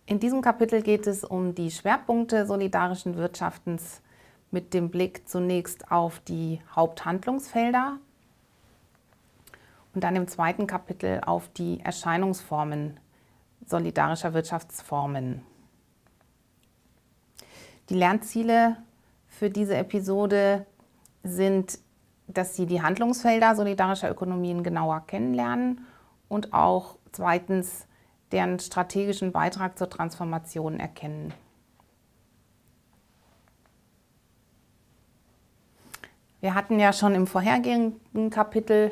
In diesem Kapitel geht es um die Schwerpunkte solidarischen Wirtschaftens mit dem Blick zunächst auf die Haupthandlungsfelder und dann im zweiten Kapitel auf die Erscheinungsformen solidarischer Wirtschaftsformen. Die Lernziele für diese Episode sind, dass Sie die Handlungsfelder solidarischer Ökonomien genauer kennenlernen und auch zweitens deren strategischen Beitrag zur Transformation erkennen. Wir hatten ja schon im vorhergehenden Kapitel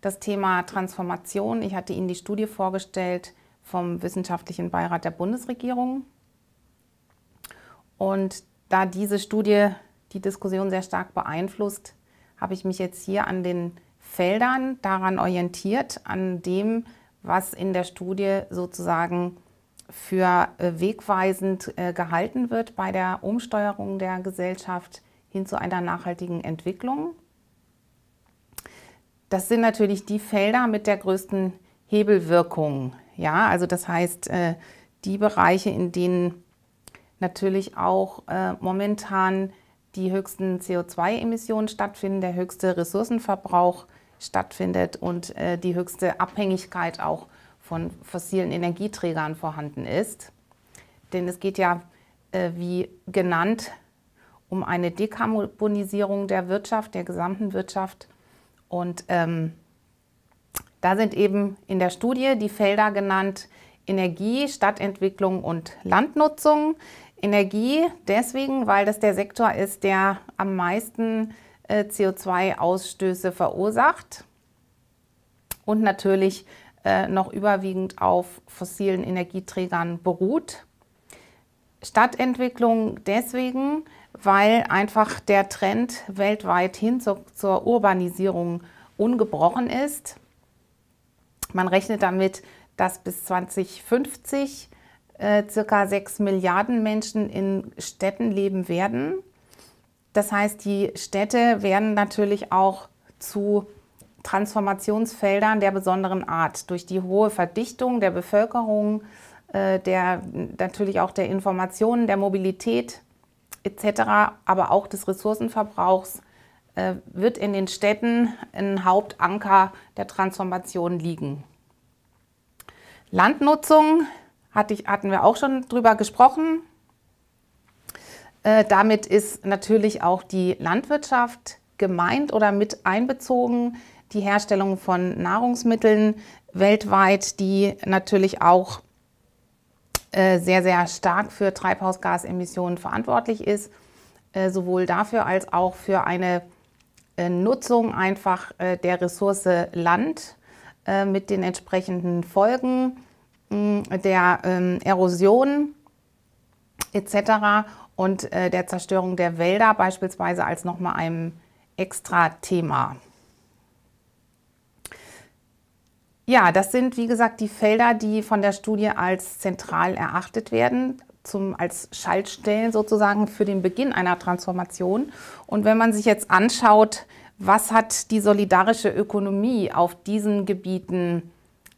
das Thema Transformation. Ich hatte Ihnen die Studie vorgestellt vom Wissenschaftlichen Beirat der Bundesregierung. Und da diese Studie die Diskussion sehr stark beeinflusst, habe ich mich jetzt hier an den Feldern daran orientiert, an dem, was in der Studie sozusagen für wegweisend gehalten wird bei der Umsteuerung der Gesellschaft hin zu einer nachhaltigen Entwicklung. Das sind natürlich die Felder mit der größten Hebelwirkung. Ja, also das heißt, die Bereiche, in denen natürlich auch momentan die höchsten CO2-Emissionen stattfinden, der höchste Ressourcenverbrauch stattfindet und die höchste Abhängigkeit auch von fossilen Energieträgern vorhanden ist. Denn es geht ja, wie genannt, um eine Dekarbonisierung der Wirtschaft, der gesamten Wirtschaft. Und da sind eben in der Studie die Felder genannt: Energie, Stadtentwicklung und Landnutzung. Energie deswegen, weil das der Sektor ist, der am meisten CO2-Ausstöße verursacht und natürlich noch überwiegend auf fossilen Energieträgern beruht. Stadtentwicklung deswegen, weil einfach der Trend weltweit hin zur Urbanisierung ungebrochen ist. Man rechnet damit, dass bis 2050 circa 6 Milliarden Menschen in Städten leben werden. Das heißt, die Städte werden natürlich auch zu Transformationsfeldern der besonderen Art durch die hohe Verdichtung der Bevölkerung, natürlich auch der Informationen, der Mobilität etc., aber auch des Ressourcenverbrauchs, wird in den Städten ein Hauptanker der Transformation liegen. Landnutzung hatten wir auch schon drüber gesprochen. Damit ist natürlich auch die Landwirtschaft gemeint oder mit einbezogen, die Herstellung von Nahrungsmitteln weltweit, die natürlich auch sehr, sehr stark für Treibhausgasemissionen verantwortlich ist, sowohl dafür als auch für eine Nutzung einfach der Ressource Land mit den entsprechenden Folgen der Erosion etc. und der Zerstörung der Wälder beispielsweise als nochmal einem extra Thema. Ja, das sind wie gesagt die Felder, die von der Studie als zentral erachtet werden, als Schaltstellen sozusagen für den Beginn einer Transformation. Und wenn man sich jetzt anschaut, was hat die solidarische Ökonomie auf diesen Gebieten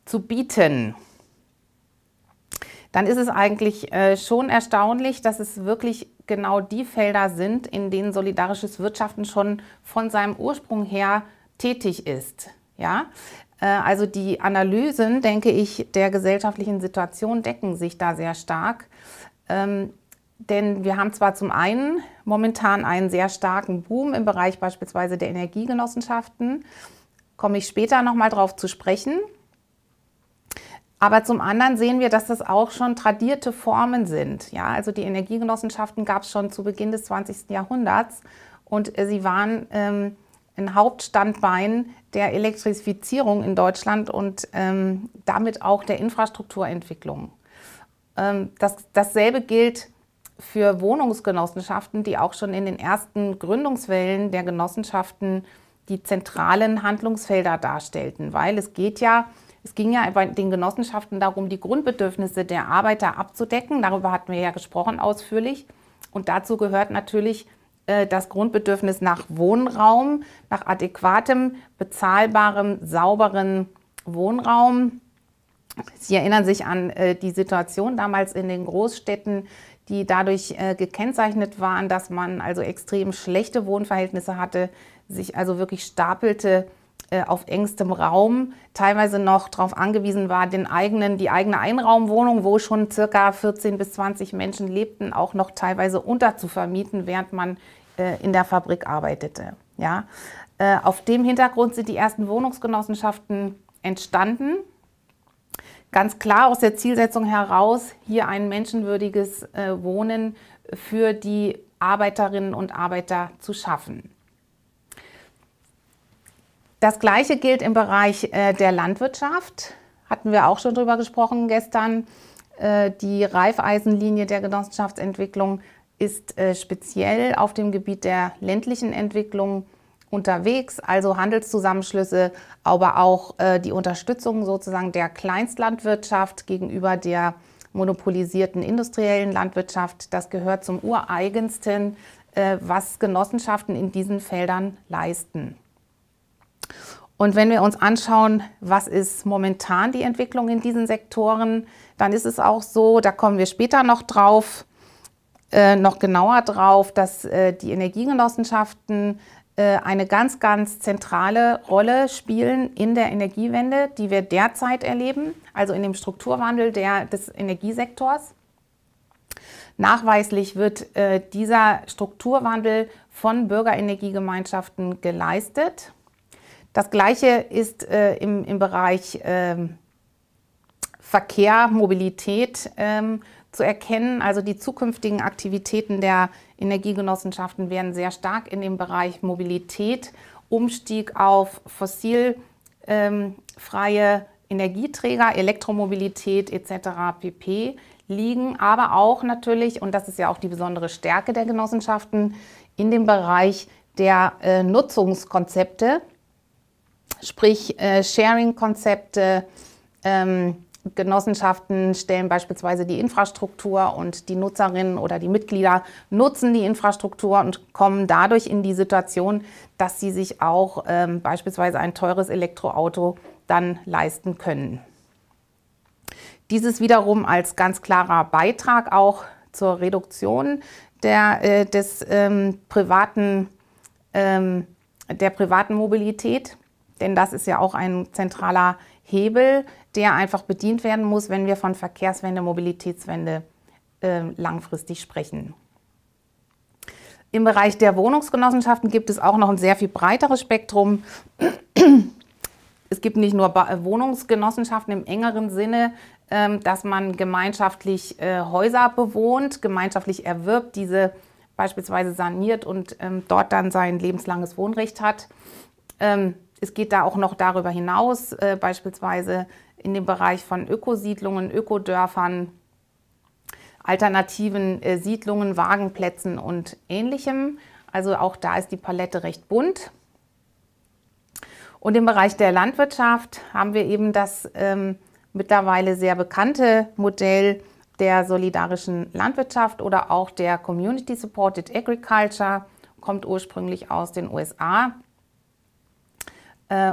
zu bieten, dann ist es eigentlich schon erstaunlich, dass es wirklich genau die Felder sind, in denen solidarisches Wirtschaften schon von seinem Ursprung her tätig ist. Ja? Also die Analysen, denke ich, der gesellschaftlichen Situation decken sich da sehr stark. Denn wir haben zwar zum einen momentan einen sehr starken Boom im Bereich beispielsweise der Energiegenossenschaften, komme ich später nochmal drauf zu sprechen. Aber zum anderen sehen wir, dass das auch schon tradierte Formen sind. Ja, also die Energiegenossenschaften gab es schon zu Beginn des 20. Jahrhunderts und sie waren ein Hauptstandbein der Elektrifizierung in Deutschland und damit auch der Infrastrukturentwicklung. Dasselbe gilt für Wohnungsgenossenschaften, die auch schon in den ersten Gründungswellen der Genossenschaften die zentralen Handlungsfelder darstellten, weil es ging ja bei den Genossenschaften darum, die Grundbedürfnisse der Arbeiter abzudecken. Darüber hatten wir ja gesprochen ausführlich. Und dazu gehört natürlich das Grundbedürfnis nach Wohnraum, nach adäquatem, bezahlbarem, sauberen Wohnraum Sie erinnern sich an die Situation damals in den Großstädten, die dadurch gekennzeichnet waren, dass man also extrem schlechte Wohnverhältnisse hatte, sich also wirklich stapelte auf engstem Raum, teilweise noch darauf angewiesen war, die eigene Einraumwohnung, wo schon circa 14 bis 20 Menschen lebten, auch noch teilweise unterzuvermieten, während man in der Fabrik arbeitete. Ja? Auf dem Hintergrund sind die ersten Wohnungsgenossenschaften entstanden. Ganz klar aus der Zielsetzung heraus, hier ein menschenwürdiges Wohnen für die Arbeiterinnen und Arbeiter zu schaffen. Das Gleiche gilt im Bereich der Landwirtschaft. Hatten wir auch schon drüber gesprochen gestern. Die Raiffeisenlinie der Genossenschaftsentwicklung ist speziell auf dem Gebiet der ländlichen Entwicklung unterwegs, also Handelszusammenschlüsse, aber auch die Unterstützung sozusagen der Kleinstlandwirtschaft gegenüber der monopolisierten industriellen Landwirtschaft. Das gehört zum Ureigensten, was Genossenschaften in diesen Feldern leisten. Und wenn wir uns anschauen, was ist momentan die Entwicklung in diesen Sektoren, dann ist es auch so, da kommen wir später noch drauf, noch genauer drauf, dass die Energiegenossenschaften eine ganz, ganz zentrale Rolle spielen in der Energiewende, die wir derzeit erleben, also in dem Strukturwandel des Energiesektors. Nachweislich wird dieser Strukturwandel von Bürgerenergiegemeinschaften geleistet. Das Gleiche ist im Bereich Verkehr, Mobilität zu erkennen. Also die zukünftigen Aktivitäten der Energiegenossenschaften werden sehr stark in dem Bereich Mobilität, Umstieg auf fossilfreie Energieträger, Elektromobilität etc. pp. Liegen, aber auch natürlich, und das ist ja auch die besondere Stärke der Genossenschaften, in dem Bereich der Nutzungskonzepte, sprich Sharing-Konzepte. Genossenschaften stellen beispielsweise die Infrastruktur und die Nutzerinnen oder die Mitglieder nutzen die Infrastruktur und kommen dadurch in die Situation, dass sie sich auch beispielsweise ein teures Elektroauto dann leisten können. Dieses wiederum als ganz klarer Beitrag auch zur Reduktion der privaten Mobilität, denn das ist ja auch ein zentraler Hebel, der einfach bedient werden muss, wenn wir von Verkehrswende, Mobilitätswende langfristig sprechen. Im Bereich der Wohnungsgenossenschaften gibt es auch noch ein sehr viel breiteres Spektrum. Es gibt nicht nur Wohnungsgenossenschaften im engeren Sinne, dass man gemeinschaftlich Häuser bewohnt, gemeinschaftlich erwirbt, diese beispielsweise saniert und dort dann sein lebenslanges Wohnrecht hat. Es geht da auch noch darüber hinaus, beispielsweise in dem Bereich von Ökosiedlungen, Ökodörfern, alternativen Siedlungen, Wagenplätzen und Ähnlichem. Also auch da ist die Palette recht bunt. Und im Bereich der Landwirtschaft haben wir eben das mittlerweile sehr bekannte Modell der solidarischen Landwirtschaft oder auch der Community Supported Agriculture, kommt ursprünglich aus den USA.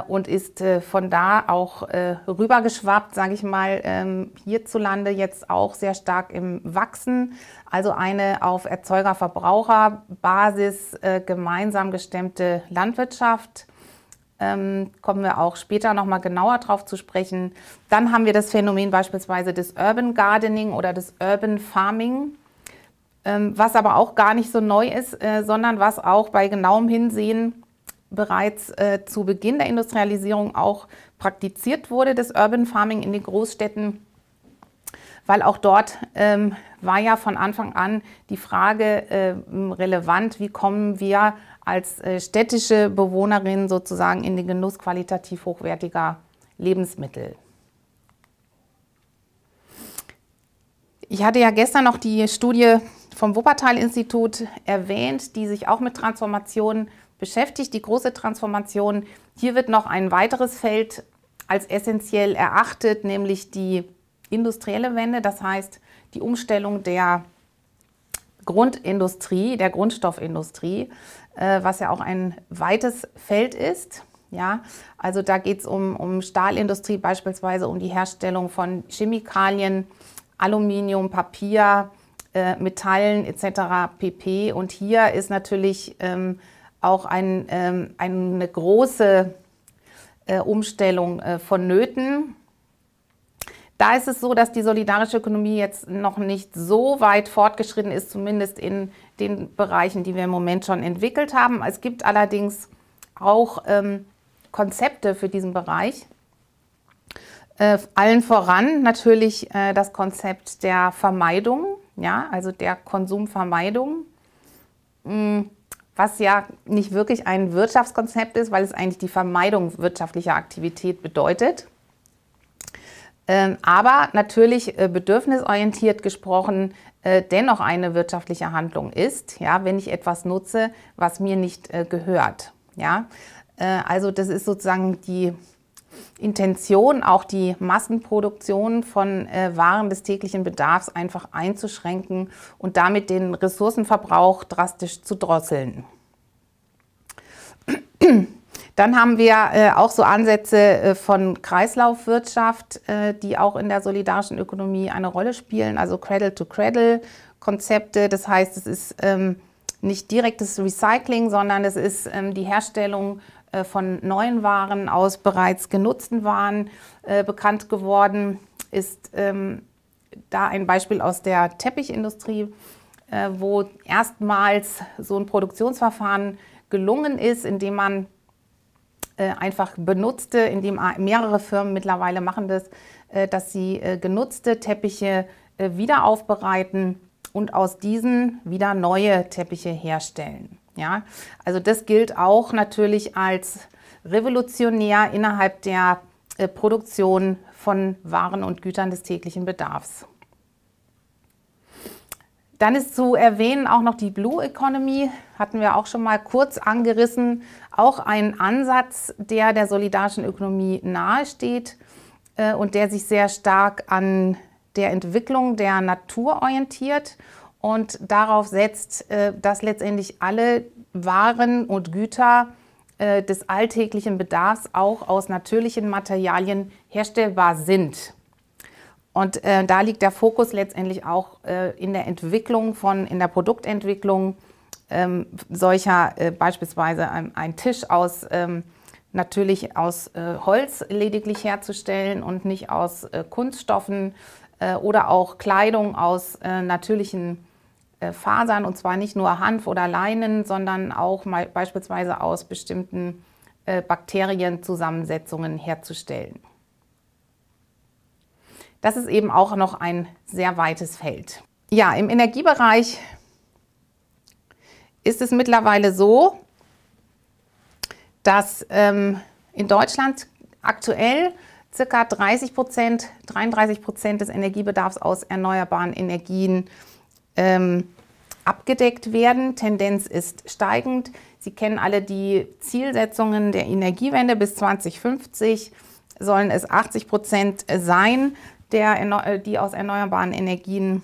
Und ist von da auch rübergeschwappt, sage ich mal, hierzulande jetzt auch sehr stark im Wachsen. Also eine auf Erzeuger-Verbraucher-Basis gemeinsam gestemmte Landwirtschaft. Kommen wir auch später nochmal genauer drauf zu sprechen. Dann haben wir das Phänomen beispielsweise des Urban Gardening oder des Urban Farming, was aber auch gar nicht so neu ist, sondern was auch bei genauem Hinsehen bereits zu Beginn der Industrialisierung auch praktiziert wurde, das Urban Farming in den Großstädten, weil auch dort war ja von Anfang an die Frage relevant, wie kommen wir als städtische Bewohnerinnen sozusagen in den Genuss qualitativ hochwertiger Lebensmittel. Ich hatte ja gestern noch die Studie vom Wuppertal-Institut erwähnt, die sich auch mit Transformation beschäftigt, die große Transformation. Hier wird noch ein weiteres Feld als essentiell erachtet, nämlich die industrielle Wende, das heißt die Umstellung der Grundindustrie, der Grundstoffindustrie, was ja auch ein weites Feld ist. Ja, also da geht es um Stahlindustrie, beispielsweise um die Herstellung von Chemikalien, Aluminium, Papier, Metallen etc. pp. Und hier ist natürlich auch eine große Umstellung vonnöten. Da ist es so, dass die solidarische Ökonomie jetzt noch nicht so weit fortgeschritten ist, zumindest in den Bereichen, die wir im Moment schon entwickelt haben. Es gibt allerdings auch Konzepte für diesen Bereich. Allen voran natürlich das Konzept der Vermeidung, ja, also der Konsumvermeidung, was ja nicht wirklich ein Wirtschaftskonzept ist, weil es eigentlich die Vermeidung wirtschaftlicher Aktivität bedeutet. Aber natürlich bedürfnisorientiert gesprochen dennoch eine wirtschaftliche Handlung ist, ja, wenn ich etwas nutze, was mir nicht gehört. Ja? Also das ist sozusagen die Intention, auch die Massenproduktion von Waren des täglichen Bedarfs einfach einzuschränken und damit den Ressourcenverbrauch drastisch zu drosseln. Dann haben wir auch so Ansätze von Kreislaufwirtschaft, die auch in der solidarischen Ökonomie eine Rolle spielen, also Cradle-to-Cradle-Konzepte. Das heißt, es ist nicht direktes Recycling, sondern es ist die Herstellung von neuen Waren aus bereits genutzten Waren. Bekannt geworden ist da ein Beispiel aus der Teppichindustrie, wo erstmals so ein Produktionsverfahren gelungen ist, indem man einfach benutzte, indem mehrere Firmen mittlerweile machen das, dass sie genutzte Teppiche wieder aufbereiten und aus diesen wieder neue Teppiche herstellen. Ja? Also das gilt auch natürlich als revolutionär innerhalb der Produktion von Waren und Gütern des täglichen Bedarfs. Dann ist zu erwähnen auch noch die Blue Economy, hatten wir auch schon mal kurz angerissen, auch ein Ansatz, der solidarischen Ökonomie nahesteht und der sich sehr stark an der Entwicklung der Natur orientiert und darauf setzt, dass letztendlich alle Waren und Güter des alltäglichen Bedarfs auch aus natürlichen Materialien herstellbar sind. Und da liegt der Fokus letztendlich auch in der Entwicklung in der Produktentwicklung solcher beispielsweise ein Tisch natürlich aus Holz lediglich herzustellen und nicht aus Kunststoffen oder auch Kleidung aus natürlichen Fasern, und zwar nicht nur Hanf oder Leinen, sondern auch beispielsweise aus bestimmten Bakterienzusammensetzungen herzustellen. Das ist eben auch noch ein sehr weites Feld. Ja, im Energiebereich ist es mittlerweile so, dass in Deutschland aktuell ca. 33% des Energiebedarfs aus erneuerbaren Energien abgedeckt werden. Tendenz ist steigend. Sie kennen alle die Zielsetzungen der Energiewende. Bis 2050 sollen es 80% sein, die aus erneuerbaren Energien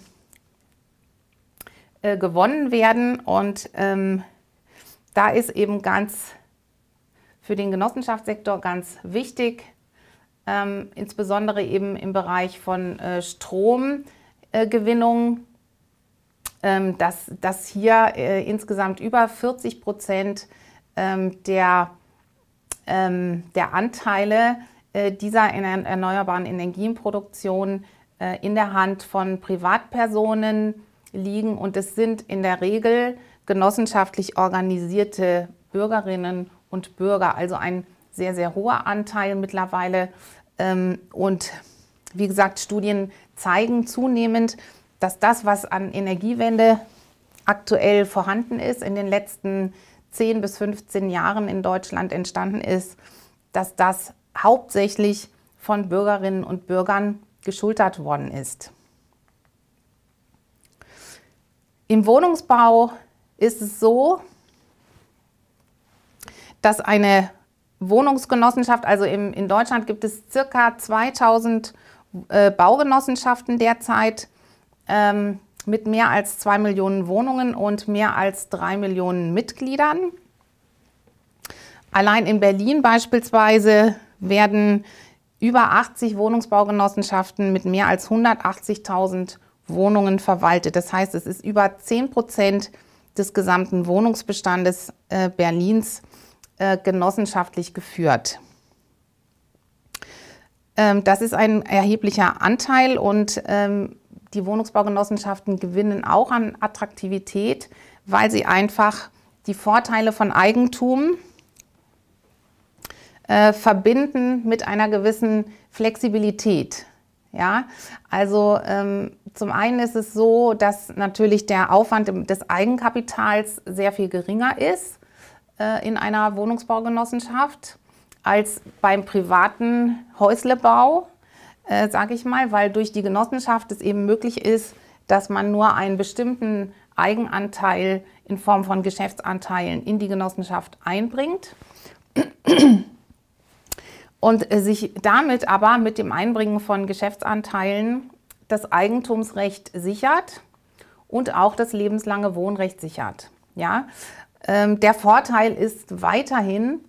gewonnen werden. Und da ist eben für den Genossenschaftssektor ganz wichtig, insbesondere eben im Bereich von Stromgewinnung, dass hier insgesamt über 40% der Anteile dieser erneuerbaren Energienproduktion in der Hand von Privatpersonen liegen. Und es sind in der Regel genossenschaftlich organisierte Bürgerinnen und Bürger, also ein sehr, sehr hoher Anteil mittlerweile. Und wie gesagt, Studien zeigen zunehmend, dass das, was an Energiewende aktuell vorhanden ist, in den letzten 10 bis 15 Jahren in Deutschland entstanden ist, dass das hauptsächlich von Bürgerinnen und Bürgern geschultert worden ist. Im Wohnungsbau ist es so, dass eine Wohnungsgenossenschaft, also in Deutschland gibt es ca. 2000 Baugenossenschaften derzeit mit mehr als 2 Millionen Wohnungen und mehr als 3 Millionen Mitgliedern. Allein in Berlin beispielsweise werden über 80 Wohnungsbaugenossenschaften mit mehr als 180.000 Wohnungen verwaltet. Das heißt, es ist über 10% des gesamten Wohnungsbestandes Berlins genossenschaftlich geführt. Das ist ein erheblicher Anteil und die Wohnungsbaugenossenschaften gewinnen auch an Attraktivität, weil sie einfach die Vorteile von Eigentum verbinden mit einer gewissen Flexibilität. Ja, also zum einen ist es so, dass natürlich der Aufwand des Eigenkapitals sehr viel geringer ist in einer Wohnungsbaugenossenschaft als beim privaten Häuslebau, sage ich mal, weil durch die Genossenschaft es eben möglich ist, dass man nur einen bestimmten Eigenanteil in Form von Geschäftsanteilen in die Genossenschaft einbringt und sich damit aber mit dem Einbringen von Geschäftsanteilen das Eigentumsrecht sichert und auch das lebenslange Wohnrecht sichert. Ja? Der Vorteil ist weiterhin,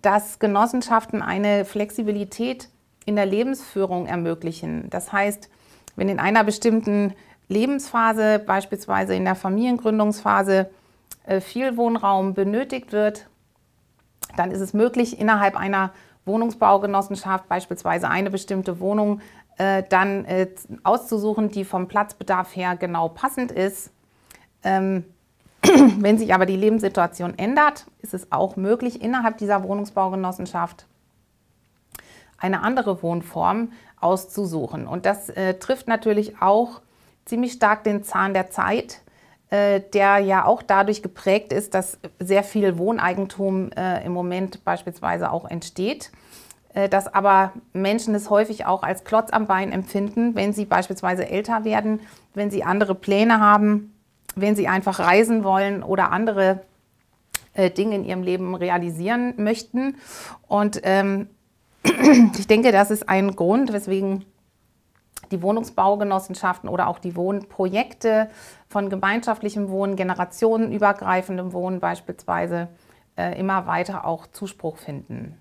dass Genossenschaften eine Flexibilität in der Lebensführung ermöglichen. Das heißt, wenn in einer bestimmten Lebensphase, beispielsweise in der Familiengründungsphase, viel Wohnraum benötigt wird, dann ist es möglich, innerhalb einer Wohnungsbaugenossenschaft beispielsweise eine bestimmte Wohnung dann auszusuchen, die vom Platzbedarf her genau passend ist. Wenn sich aber die Lebenssituation ändert, ist es auch möglich, innerhalb dieser Wohnungsbaugenossenschaft eine andere Wohnform auszusuchen. Und das trifft natürlich auch ziemlich stark den Zahn der Zeit, der ja auch dadurch geprägt ist, dass sehr viel Wohneigentum im Moment beispielsweise auch entsteht, dass aber Menschen es häufig auch als Klotz am Bein empfinden, wenn sie beispielsweise älter werden, wenn sie andere Pläne haben, wenn sie einfach reisen wollen oder andere Dinge in ihrem Leben realisieren möchten. Und ich denke, das ist ein Grund, weswegen die Wohnungsbaugenossenschaften oder auch die Wohnprojekte von gemeinschaftlichem Wohnen, generationenübergreifendem Wohnen beispielsweise immer weiter auch Zuspruch finden.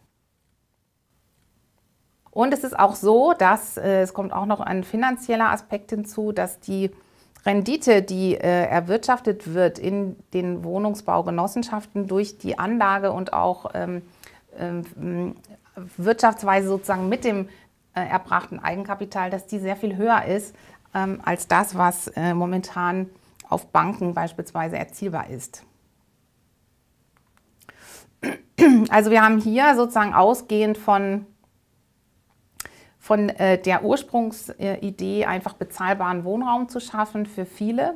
Und es ist auch so, dass es kommt auch noch ein finanzieller Aspekt hinzu, dass die Rendite, die erwirtschaftet wird in den Wohnungsbaugenossenschaften durch die Anlage und auch Wirtschaftsweise sozusagen mit dem erbrachten Eigenkapital, dass die sehr viel höher ist als das, was momentan auf Banken beispielsweise erzielbar ist. Also wir haben hier sozusagen ausgehend von der Ursprungsidee, einfach bezahlbaren Wohnraum zu schaffen für viele.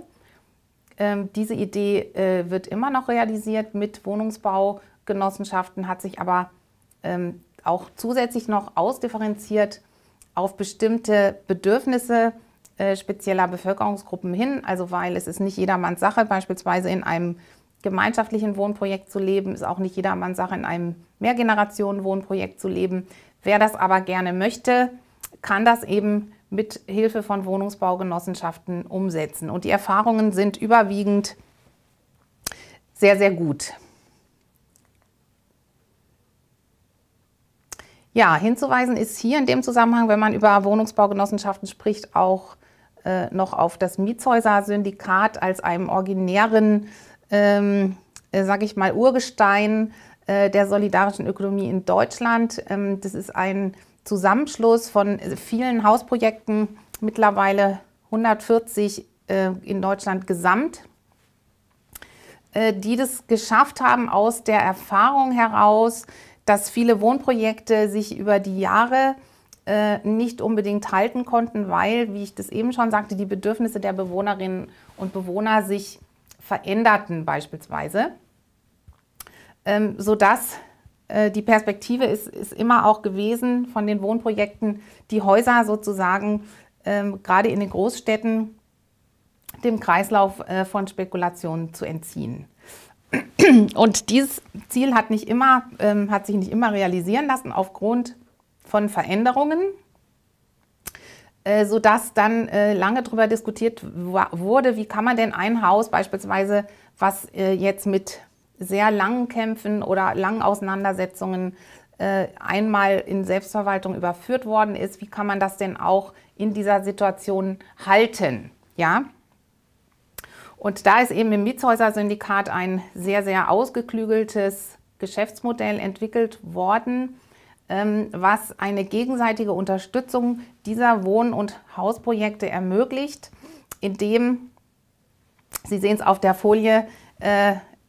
Diese Idee wird immer noch realisiert mit Wohnungsbaugenossenschaften, hat sich aber auch zusätzlich noch ausdifferenziert auf bestimmte Bedürfnisse spezieller Bevölkerungsgruppen hin. Also weil es ist nicht jedermanns Sache, beispielsweise in einem gemeinschaftlichen Wohnprojekt zu leben, ist auch nicht jedermanns Sache, in einem Mehrgenerationen-Wohnprojekt zu leben. Wer das aber gerne möchte, kann das eben mit Hilfe von Wohnungsbaugenossenschaften umsetzen. Und die Erfahrungen sind überwiegend sehr, sehr gut. Ja, hinzuweisen ist hier in dem Zusammenhang, wenn man über Wohnungsbaugenossenschaften spricht, auch noch auf das Mietshäuser-Syndikat als einem originären, sage ich mal, Urgestein der solidarischen Ökonomie in Deutschland. Das ist ein Zusammenschluss von vielen Hausprojekten, mittlerweile 140 in Deutschland gesamt, die das geschafft haben aus der Erfahrung heraus, dass viele Wohnprojekte sich über die Jahre nicht unbedingt halten konnten, weil, wie ich das eben schon sagte, die Bedürfnisse der Bewohnerinnen und Bewohner sich veränderten beispielsweise, sodass die Perspektive ist immer auch gewesen von den Wohnprojekten, die Häuser sozusagen gerade in den Großstädten dem Kreislauf von Spekulationen zu entziehen. Und dieses Ziel hat sich nicht immer realisieren lassen aufgrund von Veränderungen, sodass dann lange darüber diskutiert wurde, wie kann man denn ein Haus beispielsweise, was jetzt mit sehr langen Kämpfen oder langen Auseinandersetzungen einmal in Selbstverwaltung überführt worden ist, wie kann man das denn auch in dieser Situation halten? Ja? Und da ist eben im Mietshäuser-Syndikat ein sehr, sehr ausgeklügeltes Geschäftsmodell entwickelt worden, was eine gegenseitige Unterstützung dieser Wohn- und Hausprojekte ermöglicht, indem, Sie sehen es auf der Folie,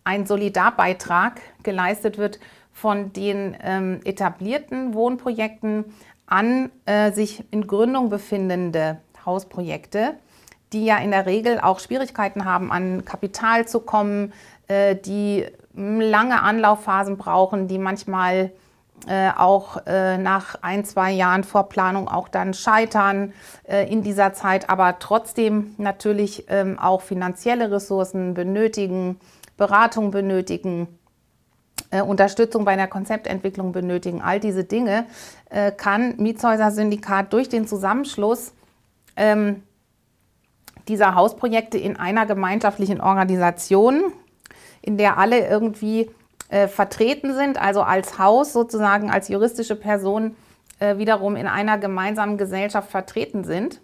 ein Solidarbeitrag geleistet wird von den etablierten Wohnprojekten an sich in Gründung befindende Hausprojekte, die ja in der Regel auch Schwierigkeiten haben, an Kapital zu kommen, die lange Anlaufphasen brauchen, die manchmal auch nach 1, 2 Jahren Vorplanung auch dann scheitern in dieser Zeit, aber trotzdem natürlich auch finanzielle Ressourcen benötigen, Beratung benötigen, Unterstützung bei der Konzeptentwicklung benötigen. All diese Dinge kann Mietshäuser-Syndikat durch den Zusammenschluss dieser Hausprojekte in einer gemeinschaftlichen Organisation, in der alle irgendwie vertreten sind, also als Haus sozusagen, als juristische Person wiederum in einer gemeinsamen Gesellschaft vertreten sind.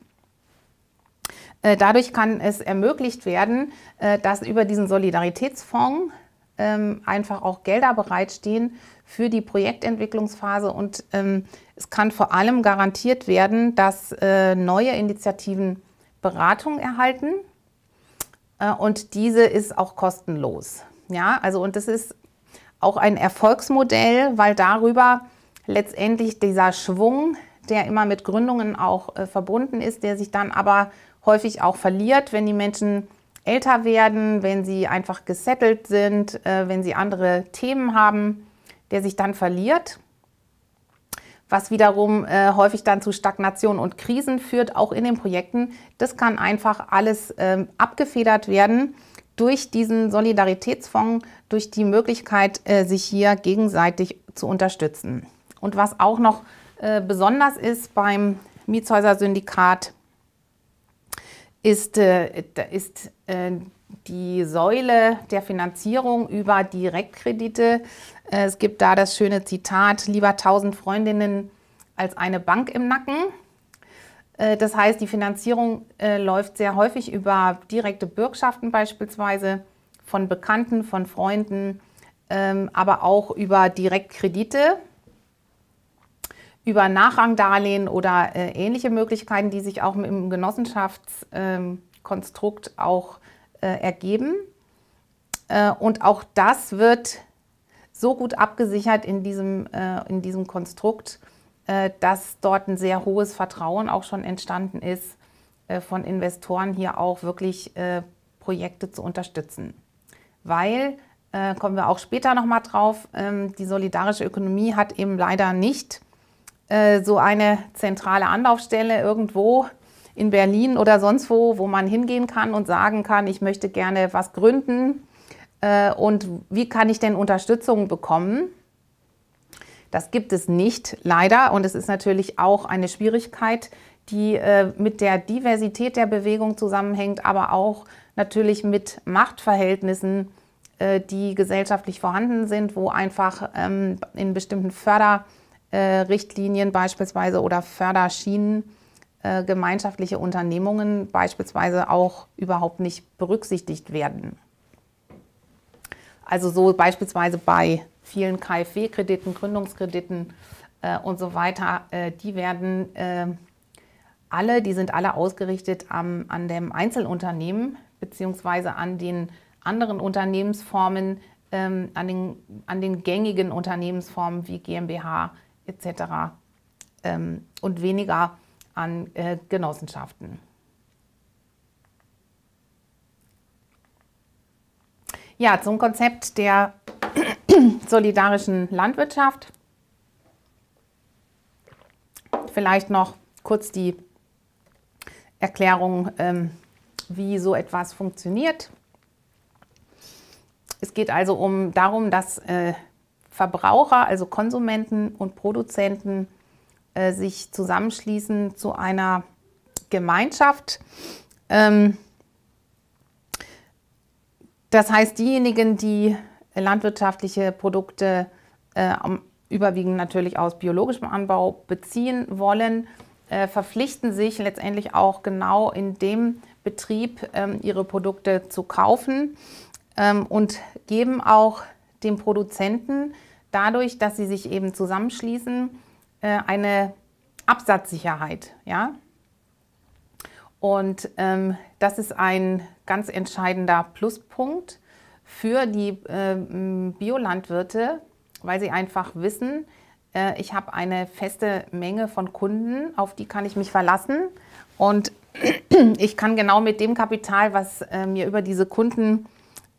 Dadurch kann es ermöglicht werden, dass über diesen Solidaritätsfonds einfach auch Gelder bereitstehen für die Projektentwicklungsphase und es kann vor allem garantiert werden, dass neue Initiativen Beratung erhalten und diese ist auch kostenlos. Ja, also und das ist auch ein Erfolgsmodell, weil darüber letztendlich dieser Schwung, der immer mit Gründungen auch verbunden ist, der sich dann aber häufig auch verliert, wenn die Menschen älter werden, wenn sie einfach gesettelt sind, wenn sie andere Themen haben, der sich dann verliert, was wiederum häufig dann zu Stagnation und Krisen führt, auch in den Projekten. Das kann einfach alles abgefedert werden durch diesen Solidaritätsfonds, durch die Möglichkeit, sich hier gegenseitig zu unterstützen. Und was auch noch besonders ist beim Mietshäuser-Syndikat, ist die Säule der Finanzierung über Direktkredite. Es gibt da das schöne Zitat, lieber 1000 Freundinnen als eine Bank im Nacken. Das heißt, die Finanzierung läuft sehr häufig über direkte Bürgschaften beispielsweise von Bekannten, von Freunden, aber auch über Direktkredite, über Nachrangdarlehen oder ähnliche Möglichkeiten, die sich auch im Genossenschaftskonstrukt auch ergeben. Und auch das wird so gut abgesichert in diesem Konstrukt, dass dort ein sehr hohes Vertrauen auch schon entstanden ist, von Investoren hier auch wirklich Projekte zu unterstützen. Weil, kommen wir auch später nochmal drauf, die solidarische Ökonomie hat eben leider nicht so eine zentrale Anlaufstelle irgendwo in Berlin oder sonst wo, wo man hingehen kann und sagen kann, ich möchte gerne was gründen und wie kann ich denn Unterstützung bekommen? Das gibt es nicht, leider. Und es ist natürlich auch eine Schwierigkeit, die mit der Diversität der Bewegung zusammenhängt, aber auch natürlich mit Machtverhältnissen, die gesellschaftlich vorhanden sind, wo einfach in bestimmten Förderrichtlinien beispielsweise oder Förderschienen gemeinschaftliche Unternehmungen beispielsweise auch überhaupt nicht berücksichtigt werden. Also so beispielsweise bei vielen KfW-Krediten, Gründungskrediten und so weiter, die werden die sind alle ausgerichtet an dem Einzelunternehmen beziehungsweise an den anderen Unternehmensformen, an den gängigen Unternehmensformen wie GmbH etc. Und weniger an Genossenschaften. Ja, zum Konzept der solidarischen Landwirtschaft. Vielleicht noch kurz die Erklärung, wie so etwas funktioniert. Es geht also darum, dass Verbraucher, also Konsumenten und Produzenten sich zusammenschließen zu einer Gemeinschaft. Das heißt, diejenigen, die landwirtschaftliche Produkte überwiegend natürlich aus biologischem Anbau beziehen wollen, verpflichten sich letztendlich auch genau in dem Betrieb ihre Produkte zu kaufen und geben auch dem Produzenten dadurch, dass sie sich eben zusammenschließen, eine Absatzsicherheit. Ja? Und das ist ein ganz entscheidender Pluspunkt für die Biolandwirte, weil sie einfach wissen, ich habe eine feste Menge von Kunden, auf die kann ich mich verlassen. Und ich kann genau mit dem Kapital, was mir über diese Kunden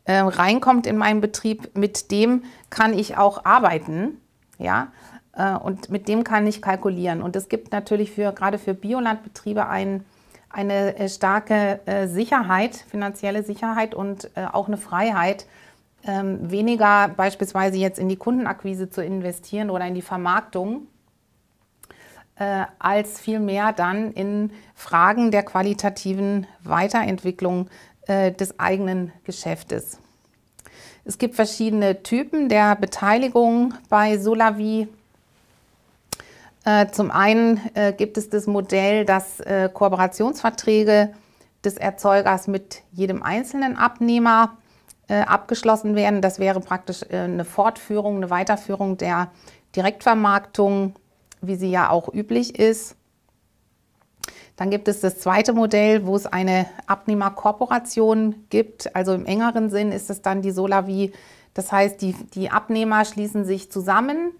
reinkommt in meinen Betrieb, mit dem kann ich auch arbeiten. Ja? Und mit dem kann ich kalkulieren. Und es gibt natürlich gerade für Biolandbetriebe eine starke Sicherheit, finanzielle Sicherheit und auch eine Freiheit, weniger beispielsweise jetzt in die Kundenakquise zu investieren oder in die Vermarktung, als vielmehr dann in Fragen der qualitativen Weiterentwicklung des eigenen Geschäftes. Es gibt verschiedene Typen der Beteiligung bei Solavi. Zum einen gibt es das Modell, dass Kooperationsverträge des Erzeugers mit jedem einzelnen Abnehmer abgeschlossen werden. Das wäre praktisch eine Fortführung, eine Weiterführung der Direktvermarktung, wie sie ja auch üblich ist. Dann gibt es das zweite Modell, wo es eine Abnehmerkooperation gibt. Also im engeren Sinn ist es dann die Solavi. Das heißt, die Abnehmer schließen sich zusammen,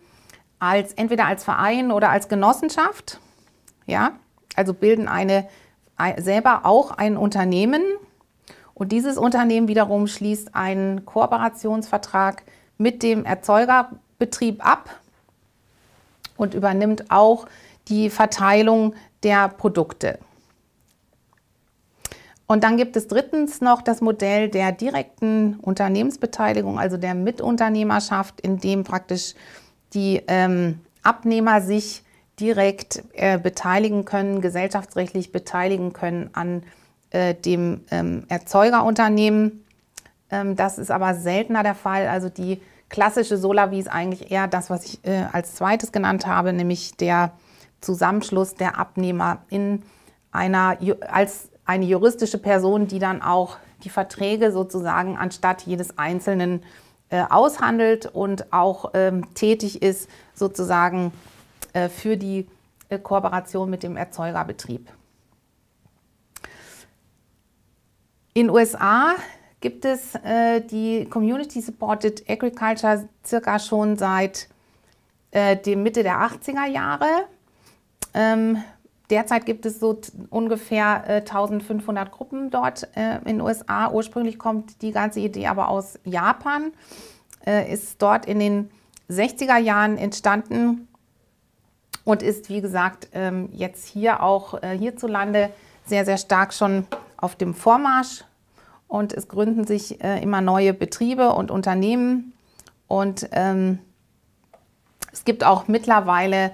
entweder als Verein oder als Genossenschaft. Ja? Also bilden selber auch ein Unternehmen. Und dieses Unternehmen wiederum schließt einen Kooperationsvertrag mit dem Erzeugerbetrieb ab und übernimmt auch die Verteilung der Produkte. Und dann gibt es drittens noch das Modell der direkten Unternehmensbeteiligung, also der Mitunternehmerschaft, in dem praktisch die Abnehmer sich direkt beteiligen können, gesellschaftsrechtlich beteiligen können an dem Erzeugerunternehmen. Das ist aber seltener der Fall. Also die klassische Solavi ist eigentlich eher das, was ich als zweites genannt habe, nämlich der Zusammenschluss der Abnehmer als eine juristische Person, die dann auch die Verträge sozusagen anstatt jedes Einzelnen aushandelt und auch tätig ist sozusagen für die Kooperation mit dem Erzeugerbetrieb. In den USA gibt es die Community Supported Agriculture circa schon seit der Mitte der 80er Jahre. Derzeit gibt es so ungefähr 1500 Gruppen dort in den USA. Ursprünglich kommt die ganze Idee aber aus Japan, ist dort in den 60er Jahren entstanden und ist, wie gesagt, jetzt hier auch hierzulande sehr, sehr stark schon auf dem Vormarsch. Und es gründen sich immer neue Betriebe und Unternehmen. Und es gibt auch mittlerweile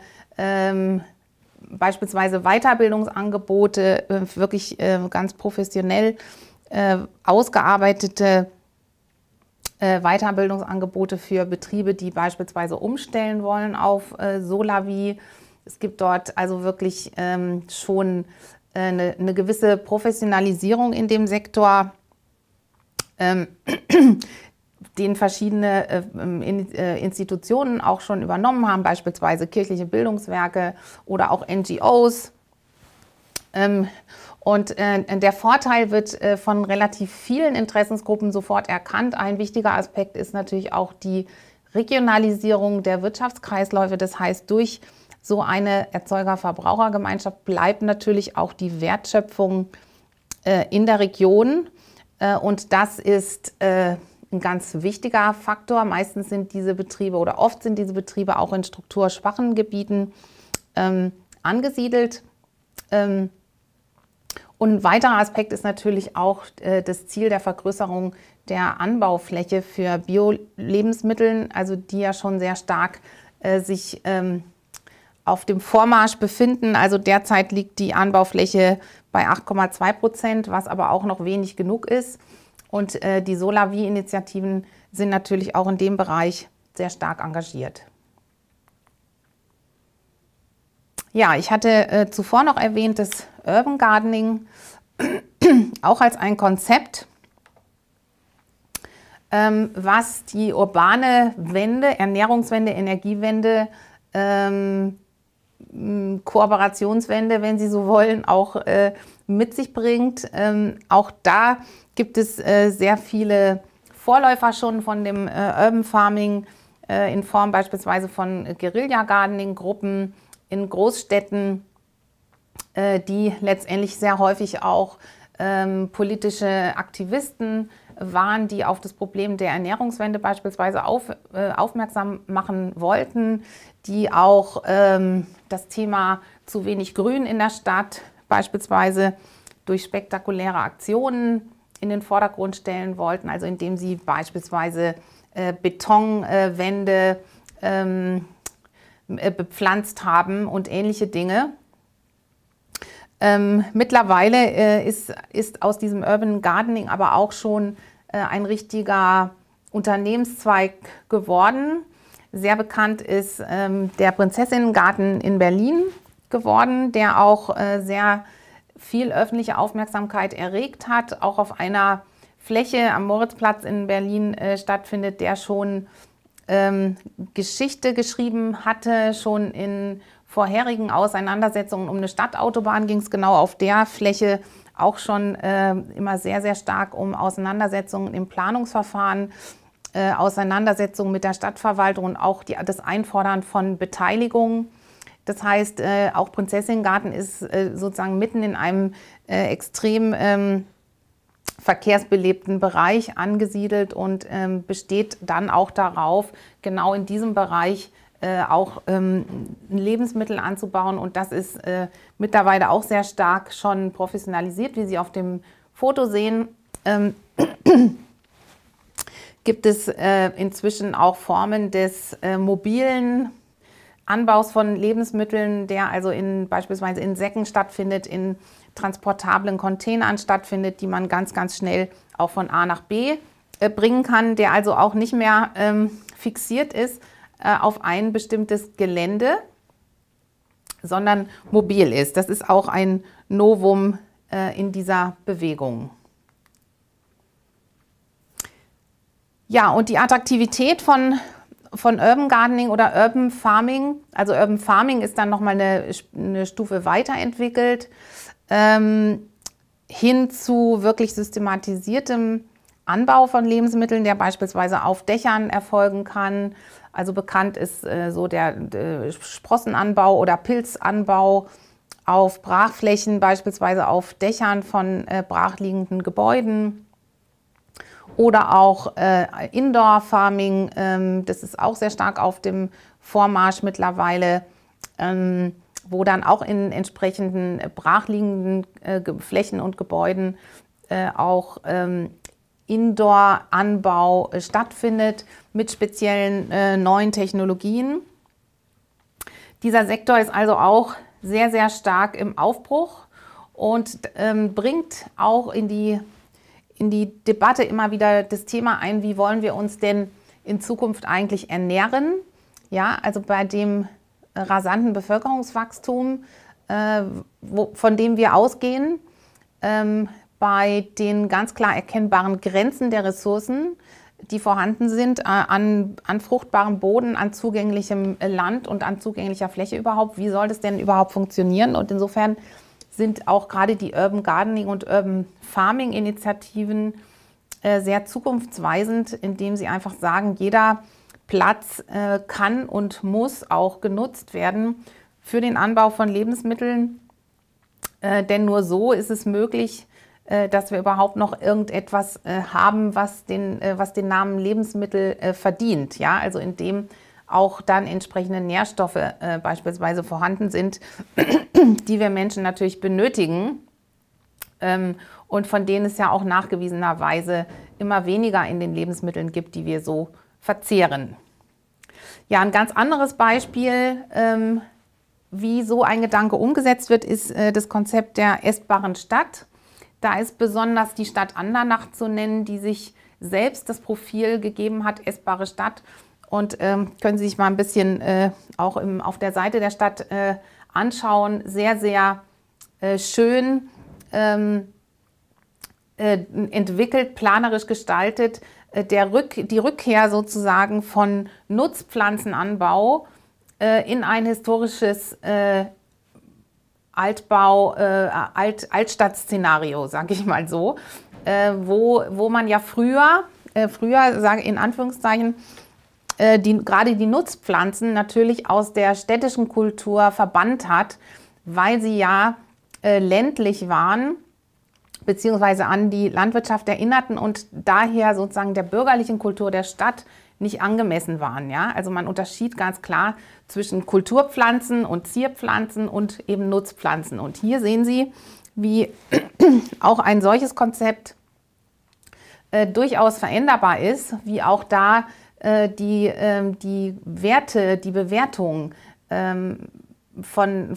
beispielsweise Weiterbildungsangebote, wirklich ganz professionell ausgearbeitete Weiterbildungsangebote für Betriebe, die beispielsweise umstellen wollen auf Solavi. Es gibt dort also wirklich schon eine gewisse Professionalisierung in dem Sektor, den verschiedene Institutionen auch schon übernommen haben, beispielsweise kirchliche Bildungswerke oder auch NGOs. Und der Vorteil wird von relativ vielen Interessensgruppen sofort erkannt. Ein wichtiger Aspekt ist natürlich auch die Regionalisierung der Wirtschaftskreisläufe. Das heißt, durch so eine Erzeuger-Verbraucher-Gemeinschaft bleibt natürlich auch die Wertschöpfung in der Region. Und das ist ein ganz wichtiger Faktor. Meistens sind diese Betriebe oder oft sind diese Betriebe auch in strukturschwachen Gebieten angesiedelt. Und ein weiterer Aspekt ist natürlich auch das Ziel der Vergrößerung der Anbaufläche für Bio-Lebensmittel, also die ja schon sehr stark sich auf dem Vormarsch befinden. Also derzeit liegt die Anbaufläche bei 8,2%, was aber auch noch wenig genug ist. Und die Solar-Wie-Initiativen sind natürlich auch in dem Bereich sehr stark engagiert. Ja, ich hatte zuvor noch erwähnt, das Urban Gardening auch als ein Konzept, was die urbane Wende, Ernährungswende, Energiewende, Kooperationswende, wenn Sie so wollen, auch mit sich bringt. Auch da gibt es sehr viele Vorläufer schon von dem Urban Farming in Form beispielsweise von Guerilla-Gardening-Gruppen in Großstädten, die letztendlich sehr häufig auch politische Aktivisten waren, die auf das Problem der Ernährungswende beispielsweise aufmerksam machen wollten, die auch das Thema zu wenig Grün in der Stadt beispielsweise durch spektakuläre Aktionen in den Vordergrund stellen wollten, also indem sie beispielsweise Betonwände bepflanzt haben und ähnliche Dinge. Mittlerweile ist aus diesem Urban Gardening aber auch schon ein richtiger Unternehmenszweig geworden. Sehr bekannt ist der Prinzessinnengarten in Berlin geworden, der auch sehr viel öffentliche Aufmerksamkeit erregt hat, auch auf einer Fläche am Moritzplatz in Berlin stattfindet, der schon Geschichte geschrieben hatte. Schon in vorherigen Auseinandersetzungen um eine Stadtautobahn ging es genau auf der Fläche auch schon immer sehr, sehr stark um Auseinandersetzungen im Planungsverfahren, Auseinandersetzungen mit der Stadtverwaltung und auch das Einfordern von Beteiligung. Das heißt, auch Prinzessinnengarten ist sozusagen mitten in einem extrem verkehrsbelebten Bereich angesiedelt und besteht dann auch darauf, genau in diesem Bereich auch Lebensmittel anzubauen. Und das ist mittlerweile auch sehr stark schon professionalisiert, wie Sie auf dem Foto sehen. Gibt es inzwischen auch Formen des mobilen Anbaus von Lebensmitteln, der also beispielsweise in Säcken stattfindet, in transportablen Containern stattfindet, die man ganz, ganz schnell auch von A nach B bringen kann, der also auch nicht mehr fixiert ist auf ein bestimmtes Gelände, sondern mobil ist. Das ist auch ein Novum in dieser Bewegung. Ja, und die Attraktivität von Urban Gardening oder Urban Farming, also Urban Farming ist dann nochmal eine Stufe weiterentwickelt, hin zu wirklich systematisiertem Anbau von Lebensmitteln, der beispielsweise auf Dächern erfolgen kann. Also bekannt ist so der Sprossenanbau oder Pilzanbau auf Brachflächen, beispielsweise auf Dächern von brachliegenden Gebäuden. Oder auch Indoor Farming, das ist auch sehr stark auf dem Vormarsch mittlerweile, wo dann auch in entsprechenden brachliegenden Flächen und Gebäuden auch Indoor-Anbau stattfindet mit speziellen neuen Technologien. Dieser Sektor ist also auch sehr, sehr stark im Aufbruch und bringt auch in die Debatte immer wieder das Thema ein, wie wollen wir uns denn in Zukunft eigentlich ernähren? Ja, also bei dem rasanten Bevölkerungswachstum, von dem wir ausgehen, bei den ganz klar erkennbaren Grenzen der Ressourcen, die vorhanden sind, an fruchtbarem Boden, an zugänglichem Land und an zugänglicher Fläche überhaupt. Wie soll das denn überhaupt funktionieren? Und insofern sind auch gerade die Urban Gardening und Urban Farming Initiativen sehr zukunftsweisend, indem sie einfach sagen, jeder Platz kann und muss auch genutzt werden für den Anbau von Lebensmitteln. Denn nur so ist es möglich, dass wir überhaupt noch irgendetwas haben, was den Namen Lebensmittel verdient. Ja? Also indem auch dann entsprechende Nährstoffe beispielsweise vorhanden sind, die wir Menschen natürlich benötigen und von denen es ja auch nachgewiesenerweise immer weniger in den Lebensmitteln gibt, die wir so verzehren. Ja, ein ganz anderes Beispiel, wie so ein Gedanke umgesetzt wird, ist das Konzept der essbaren Stadt. Da ist besonders die Stadt Andernach zu nennen, die sich selbst das Profil gegeben hat, essbare Stadt. Und können Sie sich mal ein bisschen auch auf der Seite der Stadt anschauen. Sehr, sehr schön entwickelt, planerisch gestaltet. Die Rückkehr sozusagen von Nutzpflanzenanbau in ein historisches Altstadt-Szenario, sage ich mal so, wo man ja früher sage in Anführungszeichen, gerade die Nutzpflanzen natürlich aus der städtischen Kultur verbannt hat, weil sie ja ländlich waren, beziehungsweise an die Landwirtschaft erinnerten und daher sozusagen der bürgerlichen Kultur der Stadt nicht angemessen waren. Ja? Also man unterschied ganz klar zwischen Kulturpflanzen und Zierpflanzen und eben Nutzpflanzen. Und hier sehen Sie, wie auch ein solches Konzept durchaus veränderbar ist, wie auch da die Werte, die Bewertung von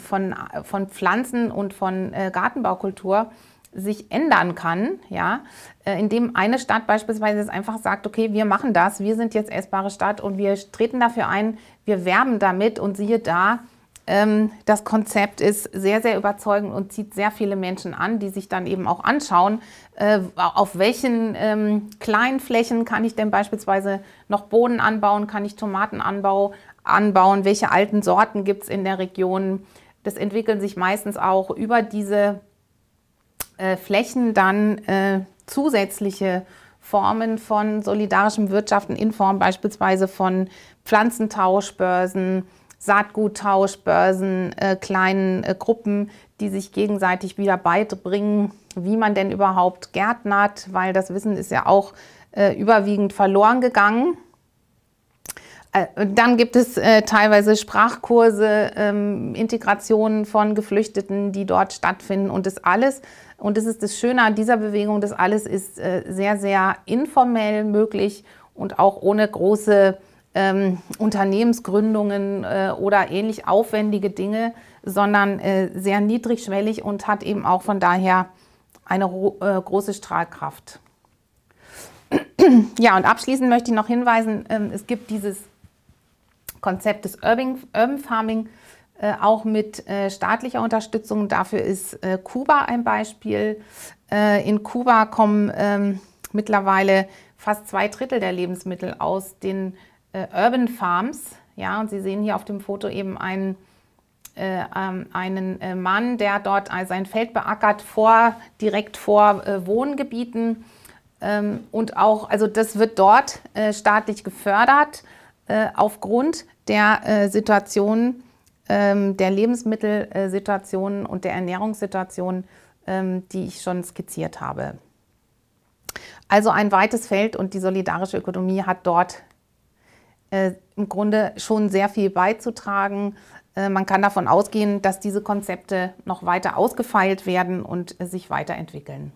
Pflanzen und von Gartenbaukultur sich ändern kann, ja, indem eine Stadt beispielsweise jetzt einfach sagt, okay, wir machen das, wir sind jetzt essbare Stadt und wir treten dafür ein, wir werben damit und siehe da, das Konzept ist sehr, sehr überzeugend und zieht sehr viele Menschen an, die sich dann eben auch anschauen, auf welchen kleinen Flächen kann ich denn beispielsweise noch Bohnen anbauen, kann ich Tomatenanbau anbauen, welche alten Sorten gibt es in der Region. Das entwickeln sich meistens auch über diese Flächen dann zusätzliche Formen von solidarischem Wirtschaften in Form beispielsweise von Pflanzentauschbörsen, Saatguttauschbörsen, kleinen Gruppen, die sich gegenseitig wieder beibringen, wie man denn überhaupt gärtnert, weil das Wissen ist ja auch überwiegend verloren gegangen. Dann gibt es teilweise Sprachkurse, Integrationen von Geflüchteten, die dort stattfinden und das alles. Und das ist das Schöne an dieser Bewegung, das alles ist sehr, sehr informell möglich und auch ohne große Unternehmensgründungen oder ähnlich aufwendige Dinge, sondern sehr niedrigschwellig und hat eben auch von daher eine große Strahlkraft. Ja, und abschließend möchte ich noch hinweisen, es gibt dieses Konzept des Urban Farming auch mit staatlicher Unterstützung. Dafür ist Kuba ein Beispiel. In Kuba kommen mittlerweile fast 2/3 der Lebensmittel aus den Urban Farms. Ja, und Sie sehen hier auf dem Foto eben einen Mann, der dort sein Feld beackert, direkt vor Wohngebieten. Und auch, also das wird dort staatlich gefördert, aufgrund der Situation, der Lebensmittelsituation und der Ernährungssituation, die ich schon skizziert habe. Also ein weites Feld und die solidarische Ökonomie hat dort im Grunde schon sehr viel beizutragen. Man kann davon ausgehen, dass diese Konzepte noch weiter ausgefeilt werden und sich weiterentwickeln.